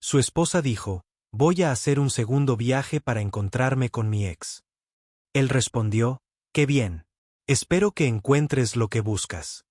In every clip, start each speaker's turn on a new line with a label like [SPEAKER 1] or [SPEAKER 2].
[SPEAKER 1] Su esposa dijo, voy a hacer un segundo viaje para encontrarme con mi ex. Él respondió, qué bien. Espero que encuentres lo que buscas.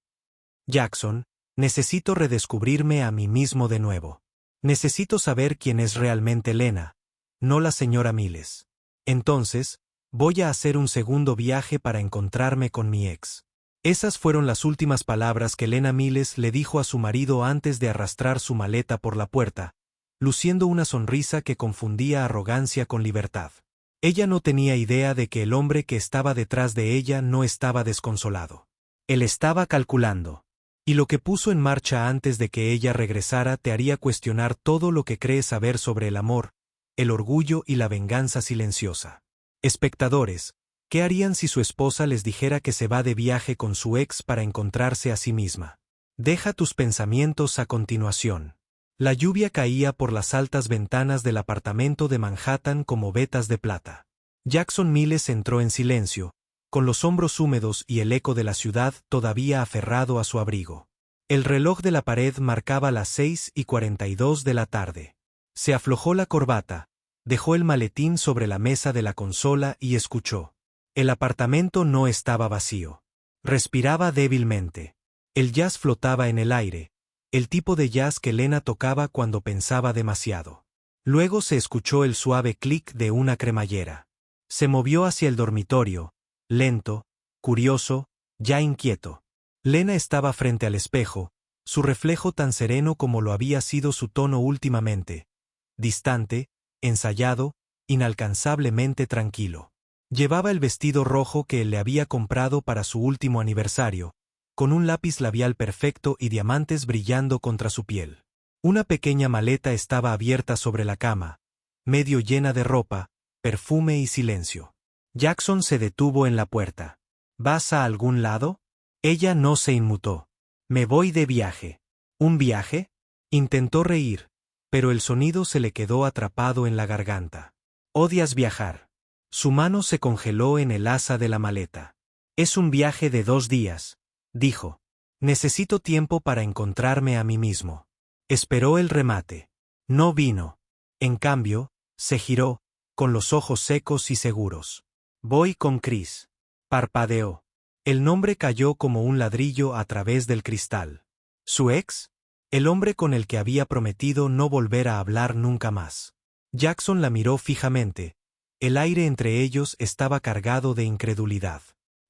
[SPEAKER 1] Jackson, necesito redescubrirme a mí mismo de nuevo. Necesito saber quién es realmente Lena, no la señora Miles. Entonces, voy a hacer un segundo viaje para encontrarme con mi ex. Esas fueron las últimas palabras que Lena Miles le dijo a su marido antes de arrastrar su maleta por la puerta, luciendo una sonrisa que confundía arrogancia con libertad. Ella no tenía idea de que el hombre que estaba detrás de ella no estaba desconsolado. Él estaba calculando. Y lo que puso en marcha antes de que ella regresara te haría cuestionar todo lo que crees saber sobre el amor, el orgullo y la venganza silenciosa. Espectadores, ¿qué harían si su esposa les dijera que se va de viaje con su ex para encontrarse a sí misma? Deja tus pensamientos a continuación. La lluvia caía por las altas ventanas del apartamento de Manhattan como vetas de plata. Jackson Miles entró en silencio, con los hombros húmedos y el eco de la ciudad todavía aferrado a su abrigo. El reloj de la pared marcaba las 6:42 de la tarde. Se aflojó la corbata, dejó el maletín sobre la mesa de la consola y escuchó. El apartamento no estaba vacío. Respiraba débilmente. El jazz flotaba en el aire, el tipo de jazz que Lena tocaba cuando pensaba demasiado. Luego se escuchó el suave clic de una cremallera. Se movió hacia el dormitorio, lento, curioso, ya inquieto. Lena estaba frente al espejo, su reflejo tan sereno como lo había sido su tono últimamente, distante, ensayado, inalcanzablemente tranquilo. Llevaba el vestido rojo que él le había comprado para su último aniversario, con un lápiz labial perfecto y diamantes brillando contra su piel. Una pequeña maleta estaba abierta sobre la cama, medio llena de ropa, perfume y silencio. Jackson se detuvo en la puerta. ¿Vas a algún lado? Ella no se inmutó. Me voy de viaje. ¿Un viaje? Intentó reír, pero el sonido se le quedó atrapado en la garganta. ¿Odias viajar? Su mano se congeló en el asa de la maleta. Es un viaje de 2 días, dijo. Necesito tiempo para encontrarme a mí mismo. Esperó el remate. No vino. En cambio, se giró, con los ojos secos y seguros. Voy con Chris. Parpadeó. El nombre cayó como un ladrillo a través del cristal. ¿Su ex? El hombre con el que había prometido no volver a hablar nunca más. Jackson la miró fijamente. El aire entre ellos estaba cargado de incredulidad.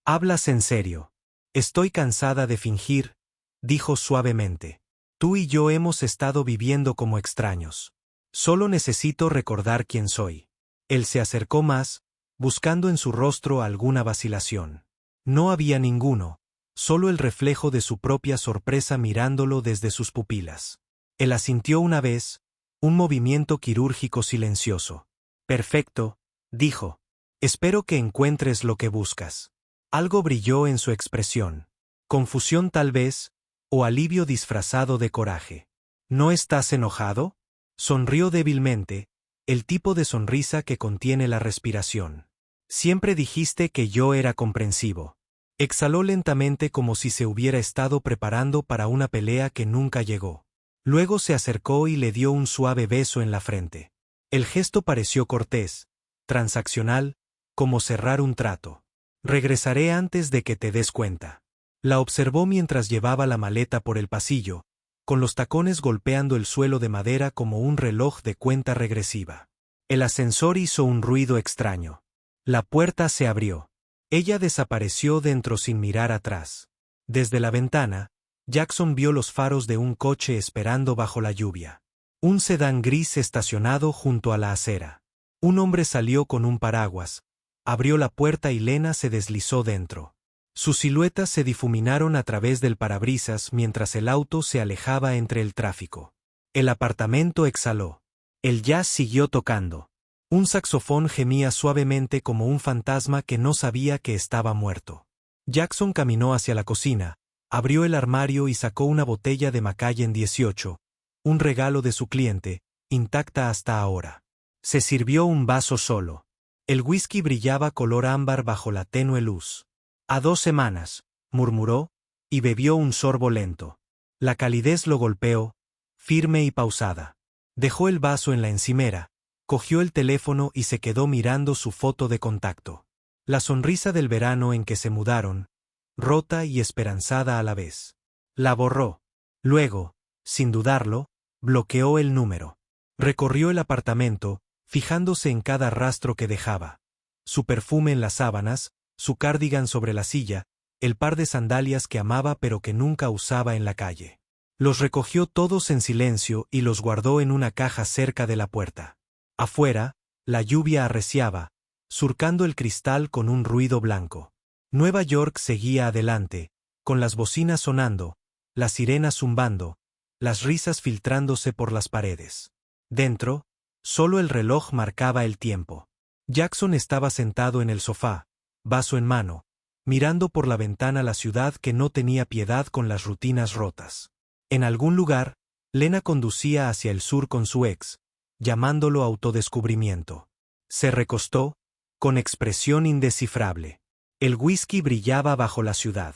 [SPEAKER 1] ¿Hablas en serio? Estoy cansada de fingir, dijo suavemente. Tú y yo hemos estado viviendo como extraños. Solo necesito recordar quién soy. Él se acercó más, buscando en su rostro alguna vacilación. No había ninguno, solo el reflejo de su propia sorpresa mirándolo desde sus pupilas. Él asintió una vez, un movimiento quirúrgico silencioso. Perfecto, dijo. Espero que encuentres lo que buscas. Algo brilló en su expresión. Confusión tal vez, o alivio disfrazado de coraje. ¿No estás enojado? Sonrió débilmente, el tipo de sonrisa que contiene la respiración. Siempre dijiste que yo era comprensivo. Exhaló lentamente como si se hubiera estado preparando para una pelea que nunca llegó. Luego se acercó y le dio un suave beso en la frente. El gesto pareció cortés, transaccional, como cerrar un trato. Regresaré antes de que te des cuenta. La observó mientras llevaba la maleta por el pasillo, con los tacones golpeando el suelo de madera como un reloj de cuenta regresiva. El ascensor hizo un ruido extraño. La puerta se abrió. Ella desapareció dentro sin mirar atrás. Desde la ventana, Jackson vio los faros de un coche esperando bajo la lluvia. Un sedán gris estacionado junto a la acera. Un hombre salió con un paraguas, abrió la puerta y Lena se deslizó dentro. Sus siluetas se difuminaron a través del parabrisas mientras el auto se alejaba entre el tráfico. El apartamento exhaló. El jazz siguió tocando. Un saxofón gemía suavemente como un fantasma que no sabía que estaba muerto. Jackson caminó hacia la cocina, abrió el armario y sacó una botella de Macallan 18, un regalo de su cliente, intacta hasta ahora. Se sirvió un vaso solo. El whisky brillaba color ámbar bajo la tenue luz. «A 2 semanas», murmuró, y bebió un sorbo lento. La calidez lo golpeó, firme y pausada. Dejó el vaso en la encimera, cogió el teléfono y se quedó mirando su foto de contacto. La sonrisa del verano en que se mudaron, rota y esperanzada a la vez. La borró. Luego, sin dudarlo, bloqueó el número. Recorrió el apartamento, fijándose en cada rastro que dejaba. Su perfume en las sábanas, su cardigan sobre la silla, el par de sandalias que amaba pero que nunca usaba en la calle. Los recogió todos en silencio y los guardó en una caja cerca de la puerta. Afuera, la lluvia arreciaba, surcando el cristal con un ruido blanco. Nueva York seguía adelante, con las bocinas sonando, las sirenas zumbando, las risas filtrándose por las paredes. Dentro, solo el reloj marcaba el tiempo. Jackson estaba sentado en el sofá, vaso en mano, mirando por la ventana la ciudad que no tenía piedad con las rutinas rotas. En algún lugar, Lena conducía hacia el sur con su ex, llamándolo autodescubrimiento. Se recostó, con expresión indescifrable. El whisky brillaba bajo la ciudad.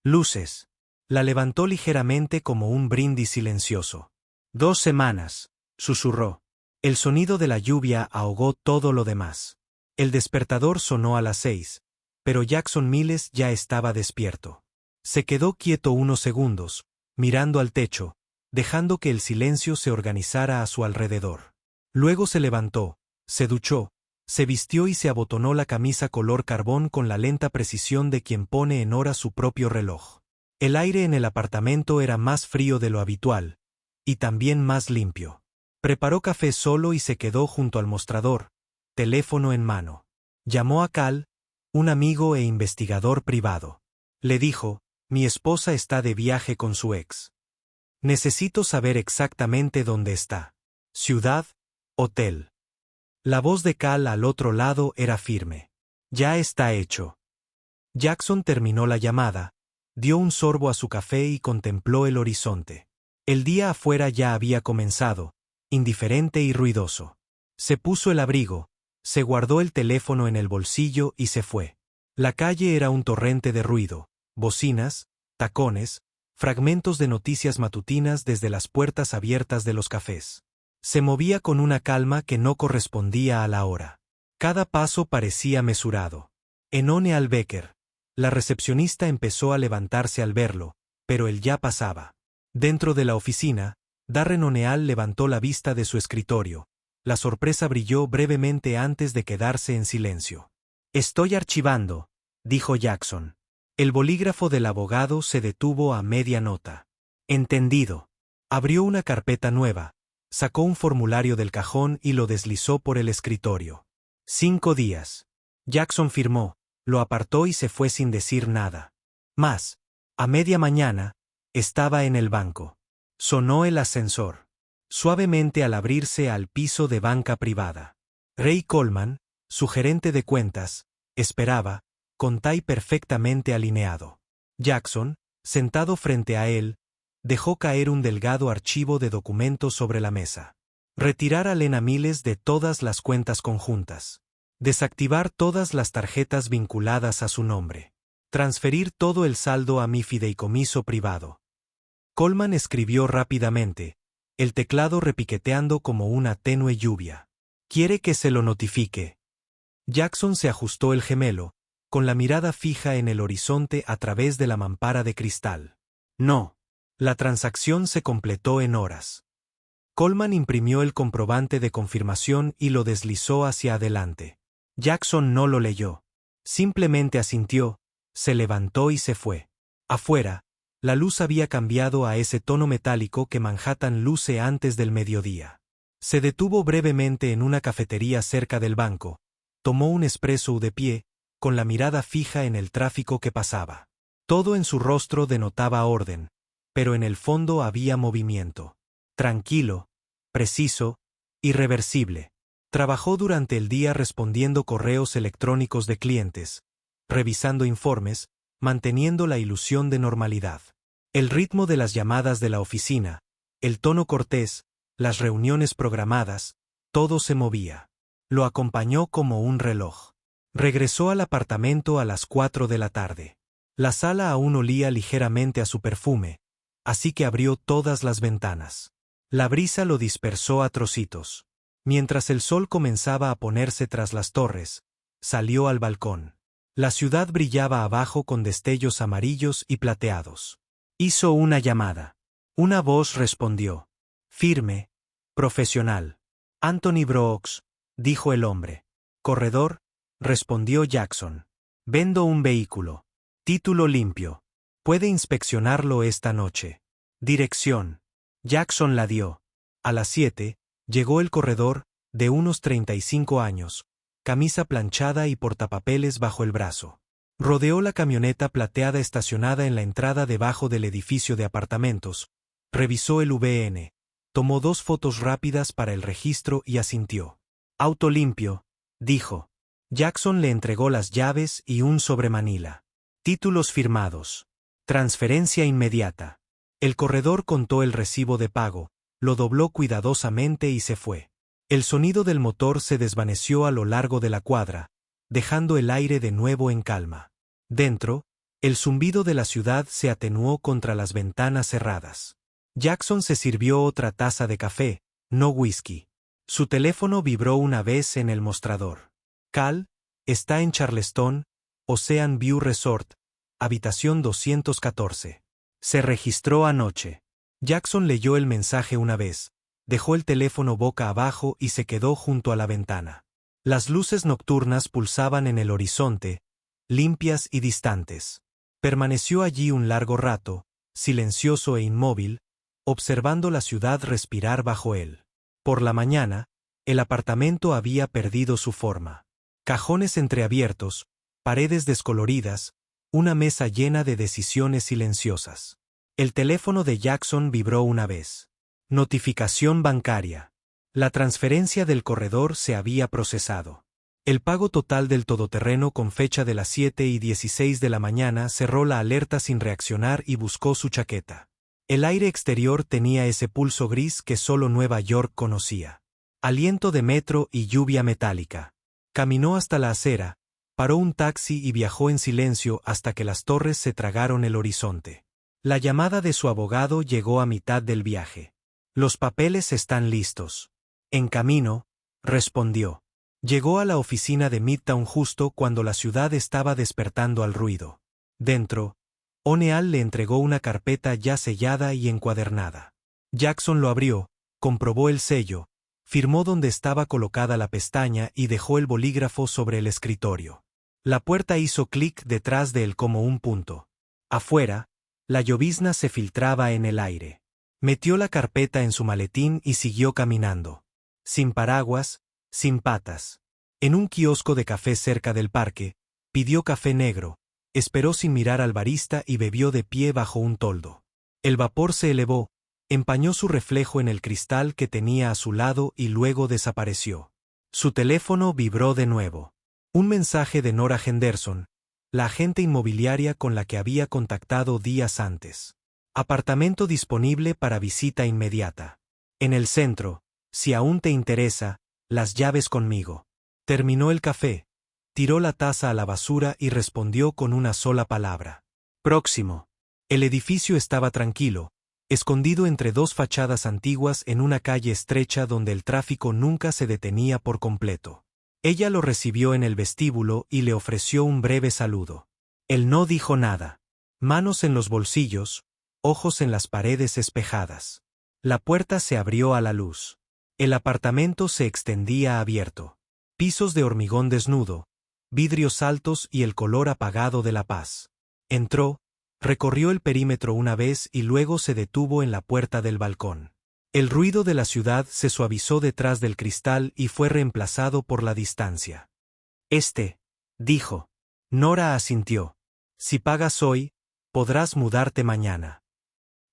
[SPEAKER 1] Luces. La levantó ligeramente como un brindis silencioso. 2 semanas, susurró. El sonido de la lluvia ahogó todo lo demás. El despertador sonó a las 6, pero Jackson Miles ya estaba despierto. Se quedó quieto unos segundos, mirando al techo, dejando que el silencio se organizara a su alrededor. Luego se levantó, se duchó, se vistió y se abotonó la camisa color carbón con la lenta precisión de quien pone en hora su propio reloj. El aire en el apartamento era más frío de lo habitual, y también más limpio. Preparó café solo y se quedó junto al mostrador, teléfono en mano. Llamó a Cal, un amigo e investigador privado. Le dijo: mi esposa está de viaje con su ex. Necesito saber exactamente dónde está. Ciudad, hotel. La voz de Cal al otro lado era firme. Ya está hecho. Jackson terminó la llamada, dio un sorbo a su café y contempló el horizonte. El día afuera ya había comenzado, indiferente y ruidoso. Se puso el abrigo, se guardó el teléfono en el bolsillo y se fue. La calle era un torrente de ruido, bocinas, tacones, fragmentos de noticias matutinas desde las puertas abiertas de los cafés. Se movía con una calma que no correspondía a la hora. Cada paso parecía mesurado. Enone Albecker. La recepcionista empezó a levantarse al verlo, pero él ya pasaba. Dentro de la oficina, Darren O'Neal levantó la vista de su escritorio. La sorpresa brilló brevemente antes de quedarse en silencio. Estoy archivando, dijo Jackson. El bolígrafo del abogado se detuvo a media nota. Entendido. Abrió una carpeta nueva, sacó un formulario del cajón y lo deslizó por el escritorio. 5 días. Jackson firmó, lo apartó y se fue sin decir nada. Más. A media mañana, estaba en el banco. Sonó el ascensor. Suavemente al abrirse al piso de banca privada. Ray Coleman, su gerente de cuentas, esperaba, con tie perfectamente alineado. Jackson, sentado frente a él, dejó caer un delgado archivo de documentos sobre la mesa. Retirar a Lena Miles de todas las cuentas conjuntas. Desactivar todas las tarjetas vinculadas a su nombre. Transferir todo el saldo a mi fideicomiso privado. Coleman escribió rápidamente, el teclado repiqueteando como una tenue lluvia. ¿Quiere que se lo notifique? Jackson se ajustó el gemelo, con la mirada fija en el horizonte a través de la mampara de cristal. No. La transacción se completó en horas. Coleman imprimió el comprobante de confirmación y lo deslizó hacia adelante. Jackson no lo leyó. Simplemente asintió, se levantó y se fue. Afuera, la luz había cambiado a ese tono metálico que Manhattan luce antes del mediodía. Se detuvo brevemente en una cafetería cerca del banco, tomó un espresso de pie, con la mirada fija en el tráfico que pasaba. Todo en su rostro denotaba orden, pero en el fondo había movimiento. Tranquilo, preciso, irreversible. Trabajó durante el día respondiendo correos electrónicos de clientes, revisando informes, manteniendo la ilusión de normalidad. El ritmo de las llamadas de la oficina, el tono cortés, las reuniones programadas, todo se movía. Lo acompañó como un reloj. Regresó al apartamento a las 4 de la tarde. La sala aún olía ligeramente a su perfume, así que abrió todas las ventanas. La brisa lo dispersó a trocitos. Mientras el sol comenzaba a ponerse tras las torres, salió al balcón. La ciudad brillaba abajo con destellos amarillos y plateados. Hizo una llamada. Una voz respondió. Firme, profesional. Anthony Brooks, dijo el hombre. Corredor, respondió Jackson. Vendo un vehículo. Título limpio. Puede inspeccionarlo esta noche. Dirección. Jackson la dio. A las 7, llegó el corredor, de unos 35 años, camisa planchada y portapapeles bajo el brazo. Rodeó la camioneta plateada estacionada en la entrada debajo del edificio de apartamentos, revisó el VN, tomó 2 fotos rápidas para el registro y asintió. Auto limpio, dijo. Jackson le entregó las llaves y un sobremanila. Títulos firmados. Transferencia inmediata. El corredor contó el recibo de pago, lo dobló cuidadosamente y se fue. El sonido del motor se desvaneció a lo largo de la cuadra, dejando el aire de nuevo en calma. Dentro, el zumbido de la ciudad se atenuó contra las ventanas cerradas. Jackson se sirvió otra taza de café, no whisky. Su teléfono vibró una vez en el mostrador. Cal, está en Charleston, Ocean View Resort, habitación 214. Se registró anoche. Jackson leyó el mensaje una vez, dejó el teléfono boca abajo y se quedó junto a la ventana. Las luces nocturnas pulsaban en el horizonte, limpias y distantes. Permaneció allí un largo rato, silencioso e inmóvil, observando la ciudad respirar bajo él. Por la mañana, el apartamento había perdido su forma. Cajones entreabiertos, paredes descoloridas, una mesa llena de decisiones silenciosas. El teléfono de Jackson vibró una vez. Notificación bancaria. La transferencia del corredor se había procesado. El pago total del todoterreno con fecha de las 7:16 de la mañana cerró la alerta sin reaccionar y buscó su chaqueta. El aire exterior tenía ese pulso gris que solo Nueva York conocía. Aliento de metro y lluvia metálica. Caminó hasta la acera, paró un taxi y viajó en silencio hasta que las torres se tragaron el horizonte. La llamada de su abogado llegó a mitad del viaje. Los papeles están listos. En camino, respondió. Llegó a la oficina de Midtown justo cuando la ciudad estaba despertando al ruido. Dentro, O'Neill le entregó una carpeta ya sellada y encuadernada. Jackson lo abrió, comprobó el sello, firmó donde estaba colocada la pestaña y dejó el bolígrafo sobre el escritorio. La puerta hizo clic detrás de él como un punto. Afuera, la llovizna se filtraba en el aire. Metió la carpeta en su maletín y siguió caminando. Sin paraguas, sin patas. En un kiosco de café cerca del parque, pidió café negro, esperó sin mirar al barista y bebió de pie bajo un toldo. El vapor se elevó, empañó su reflejo en el cristal que tenía a su lado y luego desapareció. Su teléfono vibró de nuevo. Un mensaje de Nora Henderson, la agente inmobiliaria con la que había contactado días antes. Apartamento disponible para visita inmediata. En el centro, si aún te interesa, las llaves conmigo. Terminó el café, tiró la taza a la basura y respondió con una sola palabra. Próximo. El edificio estaba tranquilo, escondido entre 2 fachadas antiguas en una calle estrecha donde el tráfico nunca se detenía por completo. Ella lo recibió en el vestíbulo y le ofreció un breve saludo. Él no dijo nada. Manos en los bolsillos, ojos en las paredes espejadas. La puerta se abrió a la luz. El apartamento se extendía abierto. Pisos de hormigón desnudo, vidrios altos y el color apagado de la paz. Entró, recorrió el perímetro una vez y luego se detuvo en la puerta del balcón. El ruido de la ciudad se suavizó detrás del cristal y fue reemplazado por la distancia. Dijo. Nora asintió. Si pagas hoy, podrás mudarte mañana.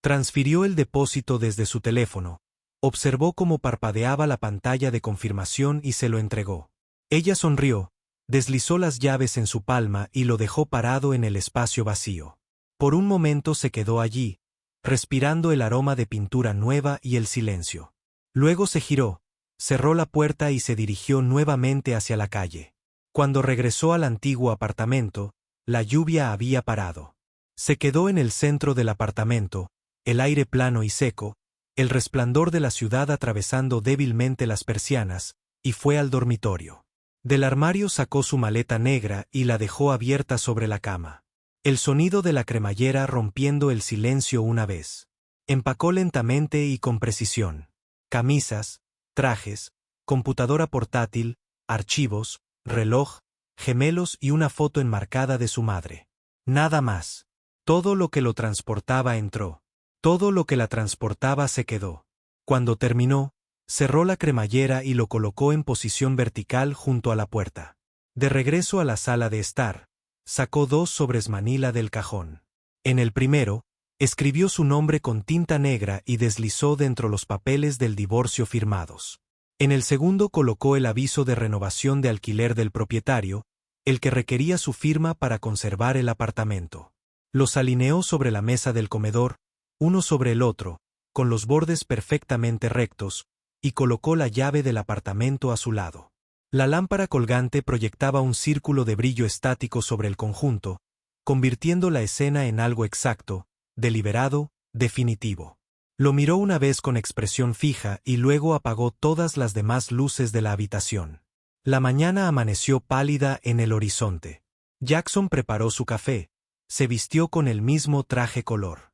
[SPEAKER 1] Transfirió el depósito desde su teléfono, observó cómo parpadeaba la pantalla de confirmación y se lo entregó. Ella sonrió, deslizó las llaves en su palma y lo dejó parado en el espacio vacío. Por un momento se quedó allí, respirando el aroma de pintura nueva y el silencio. Luego se giró, cerró la puerta y se dirigió nuevamente hacia la calle. Cuando regresó al antiguo apartamento, la lluvia había parado. Se quedó en el centro del apartamento, el aire plano y seco, el resplandor de la ciudad atravesando débilmente las persianas, y fue al dormitorio. Del armario sacó su maleta negra y la dejó abierta sobre la cama. El sonido de la cremallera rompiendo el silencio una vez. Empacó lentamente y con precisión. Camisas, trajes, computadora portátil, archivos, reloj, gemelos y una foto enmarcada de su madre. Nada más. Todo lo que lo transportaba entró. Todo lo que la transportaba se quedó. Cuando terminó, cerró la cremallera y lo colocó en posición vertical junto a la puerta. De regreso a la sala de estar, sacó 2 sobres manila del cajón. En el primero, escribió su nombre con tinta negra y deslizó dentro los papeles del divorcio firmados. En el segundo colocó el aviso de renovación de alquiler del propietario, el que requería su firma para conservar el apartamento. Los alineó sobre la mesa del comedor, uno sobre el otro, con los bordes perfectamente rectos, y colocó la llave del apartamento a su lado. La lámpara colgante proyectaba un círculo de brillo estático sobre el conjunto, convirtiendo la escena en algo exacto, deliberado, definitivo. Lo miró una vez con expresión fija y luego apagó todas las demás luces de la habitación. La mañana amaneció pálida en el horizonte. Jackson preparó su café, se vistió con el mismo traje color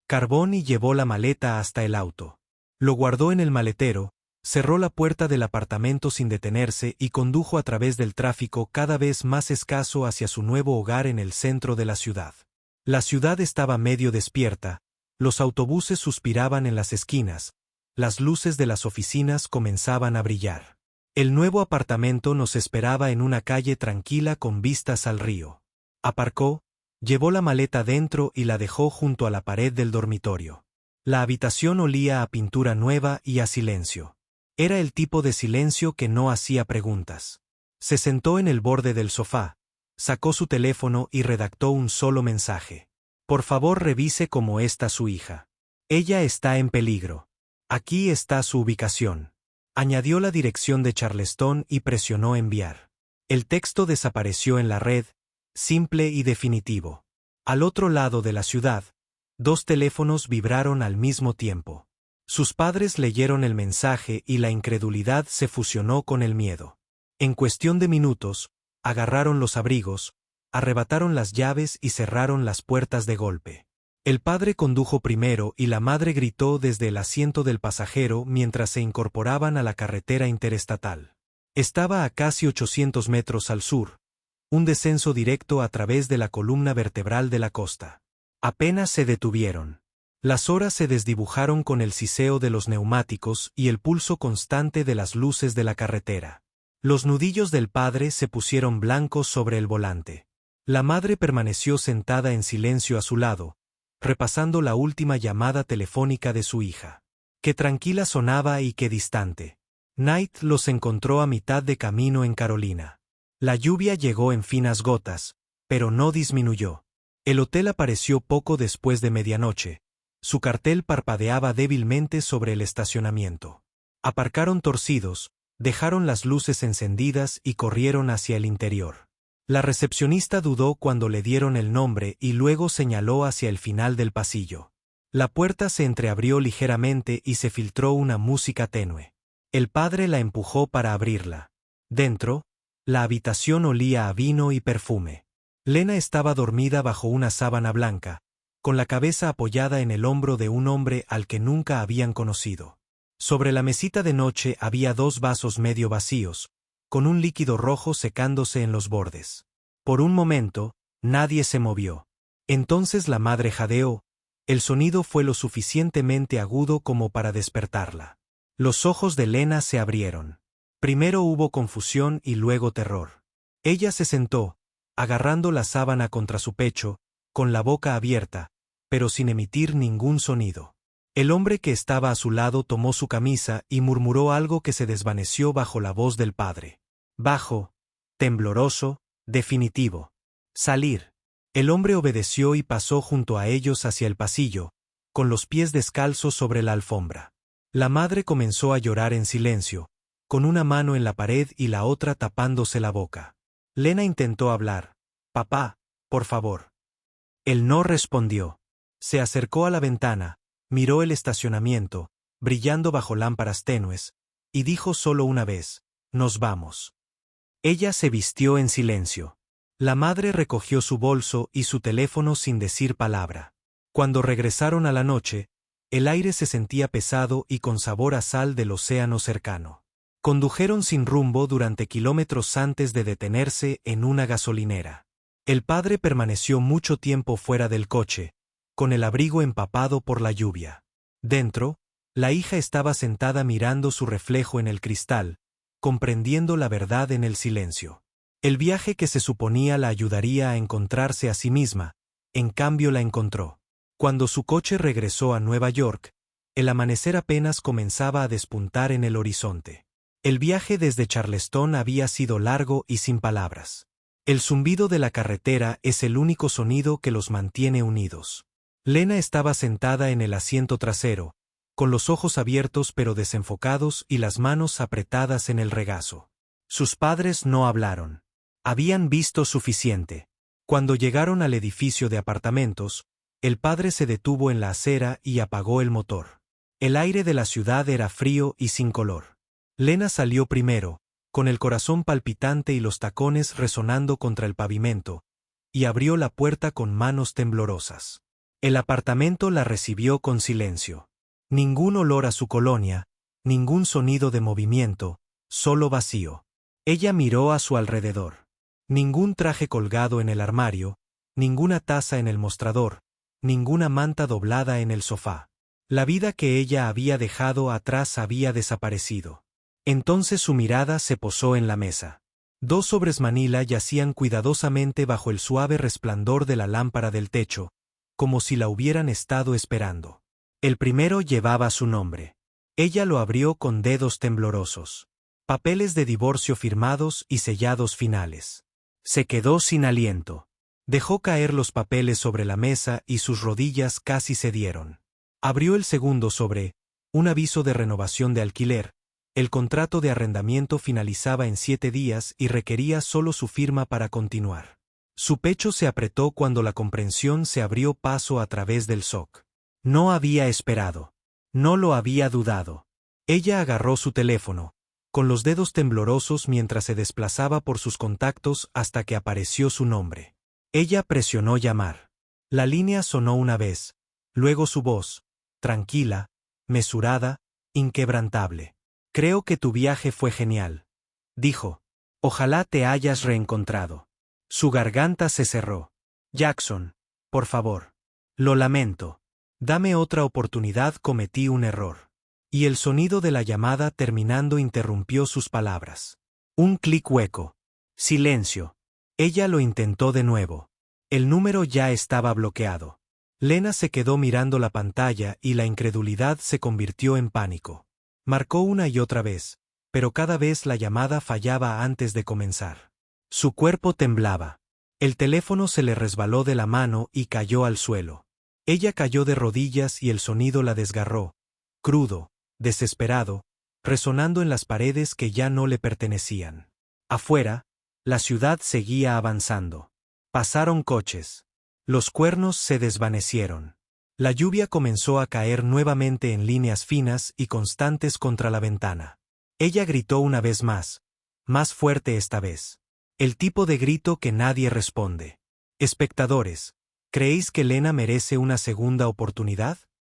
[SPEAKER 1] carbón y llevó la maleta hasta el auto. Lo guardó en el maletero, cerró la puerta del apartamento sin detenerse y condujo a través del tráfico cada vez más escaso hacia su nuevo hogar en el centro de la ciudad. La ciudad estaba medio despierta, los autobuses suspiraban en las esquinas, las luces de las oficinas comenzaban a brillar. El nuevo apartamento nos esperaba en una calle tranquila con vistas al río. Aparcó, llevó la maleta dentro y la dejó junto a la pared del dormitorio. La habitación olía a pintura nueva y a silencio. Era el tipo de silencio que no hacía preguntas. Se sentó en el borde del sofá, sacó su teléfono y redactó un solo mensaje. Por favor, revise cómo está su hija. Ella está en peligro. Aquí está su ubicación. Añadió la dirección de Charleston y presionó enviar. El texto desapareció en la red, simple y definitivo. Al otro lado de la ciudad, 2 teléfonos vibraron al mismo tiempo. Sus padres leyeron el mensaje y la incredulidad se fusionó con el miedo. En cuestión de minutos, agarraron los abrigos, arrebataron las llaves y cerraron las puertas de golpe. El padre condujo primero y la madre gritó desde el asiento del pasajero mientras se incorporaban a la carretera interestatal. Estaba a casi 800 metros al sur, un descenso directo a través de la columna vertebral de la costa. Apenas se detuvieron. Las horas se desdibujaron con el siseo de los neumáticos y el pulso constante de las luces de la carretera. Los nudillos del padre se pusieron blancos sobre el volante. La madre permaneció sentada en silencio a su lado, repasando la última llamada telefónica de su hija. Qué tranquila sonaba y qué distante. Knight los encontró a mitad de camino en Carolina. La lluvia llegó en finas gotas, pero no disminuyó. El hotel apareció poco después de medianoche. Su cartel parpadeaba débilmente sobre el estacionamiento. Aparcaron torcidos, dejaron las luces encendidas y corrieron hacia el interior. La recepcionista dudó cuando le dieron el nombre y luego señaló hacia el final del pasillo. La puerta se entreabrió ligeramente y se filtró una música tenue. El padre la empujó para abrirla. Dentro, la habitación olía a vino y perfume. Lena estaba dormida bajo una sábana blanca, con la cabeza apoyada en el hombro de un hombre al que nunca habían conocido. Sobre la mesita de noche había 2 vasos medio vacíos, con un líquido rojo secándose en los bordes. Por un momento, nadie se movió. Entonces la madre jadeó. El sonido fue lo suficientemente agudo como para despertarla. Los ojos de Lena se abrieron. Primero hubo confusión y luego terror. Ella se sentó, agarrando la sábana contra su pecho, con la boca abierta, pero sin emitir ningún sonido. El hombre que estaba a su lado tomó su camisa y murmuró algo que se desvaneció bajo la voz del padre. Bajo, tembloroso, definitivo. Salir. El hombre obedeció y pasó junto a ellos hacia el pasillo, con los pies descalzos sobre la alfombra. La madre comenzó a llorar en silencio, con una mano en la pared y la otra tapándose la boca. Lena intentó hablar. Papá, por favor. Él no respondió. Se acercó a la ventana, miró el estacionamiento, brillando bajo lámparas tenues, y dijo solo una vez: «Nos vamos». Ella se vistió en silencio. La madre recogió su bolso y su teléfono sin decir palabra. Cuando regresaron a la noche, el aire se sentía pesado y con sabor a sal del océano cercano. Condujeron sin rumbo durante kilómetros antes de detenerse en una gasolinera. El padre permaneció mucho tiempo fuera del coche, con el abrigo empapado por la lluvia. Dentro, la hija estaba sentada mirando su reflejo en el cristal, comprendiendo la verdad en el silencio. El viaje que se suponía la ayudaría a encontrarse a sí misma, en cambio la encontró. Cuando su coche regresó a Nueva York, el amanecer apenas comenzaba a despuntar en el horizonte. El viaje desde Charleston había sido largo y sin palabras. El zumbido de la carretera es el único sonido que los mantiene unidos. Lena estaba sentada en el asiento trasero, con los ojos abiertos pero desenfocados y las manos apretadas en el regazo. Sus padres no hablaron. Habían visto suficiente. Cuando llegaron al edificio de apartamentos, el padre se detuvo en la acera y apagó el motor. El aire de la ciudad era frío y sin color. Lena salió primero, con el corazón palpitante y los tacones resonando contra el pavimento, y abrió la puerta con manos temblorosas. El apartamento la recibió con silencio. Ningún olor a su colonia, ningún sonido de movimiento, solo vacío. Ella miró a su alrededor. Ningún traje colgado en el armario, ninguna taza en el mostrador, ninguna manta doblada en el sofá. La vida que ella había dejado atrás había desaparecido. Entonces su mirada se posó en la mesa. 2 sobres manila yacían cuidadosamente bajo el suave resplandor de la lámpara del techo, como si la hubieran estado esperando. El primero llevaba su nombre. Ella lo abrió con dedos temblorosos. Papeles de divorcio firmados y sellados finales. Se quedó sin aliento. Dejó caer los papeles sobre la mesa y sus rodillas casi cedieron. Abrió el segundo sobre un aviso de renovación de alquiler. El contrato de arrendamiento finalizaba en 7 días y requería solo su firma para continuar. Su pecho se apretó cuando la comprensión se abrió paso a través del shock. No había esperado. No lo había dudado. Ella agarró su teléfono, con los dedos temblorosos mientras se desplazaba por sus contactos hasta que apareció su nombre. Ella presionó llamar. La línea sonó una vez, luego su voz, tranquila, mesurada, inquebrantable. «Creo que tu viaje fue genial», dijo. «Ojalá te hayas reencontrado». Su garganta se cerró. «Jackson, por favor. Lo lamento. Dame otra oportunidad, cometí un error». Y el sonido de la llamada terminando interrumpió sus palabras. Un clic hueco. Silencio. Ella lo intentó de nuevo. El número ya estaba bloqueado. Lena se quedó mirando la pantalla y la incredulidad se convirtió en pánico. Marcó una y otra vez, pero cada vez la llamada fallaba antes de comenzar. Su cuerpo temblaba. El teléfono se le resbaló de la mano y cayó al suelo. Ella cayó de rodillas y el sonido la desgarró, crudo, desesperado, resonando en las paredes que ya no le pertenecían. Afuera, la ciudad seguía avanzando. Pasaron coches. Los cuernos se desvanecieron. La lluvia comenzó a caer nuevamente en líneas finas y constantes contra la ventana. Ella gritó una vez más fuerte esta vez. El tipo de grito que nadie responde. Espectadores, ¿creéis que Lena merece una segunda oportunidad?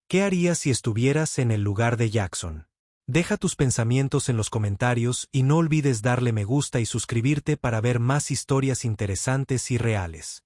[SPEAKER 1] ¿Qué harías si estuvieras en el lugar de Jackson? Deja tus pensamientos en los comentarios y no olvides darle me gusta y suscribirte para ver más historias interesantes y reales.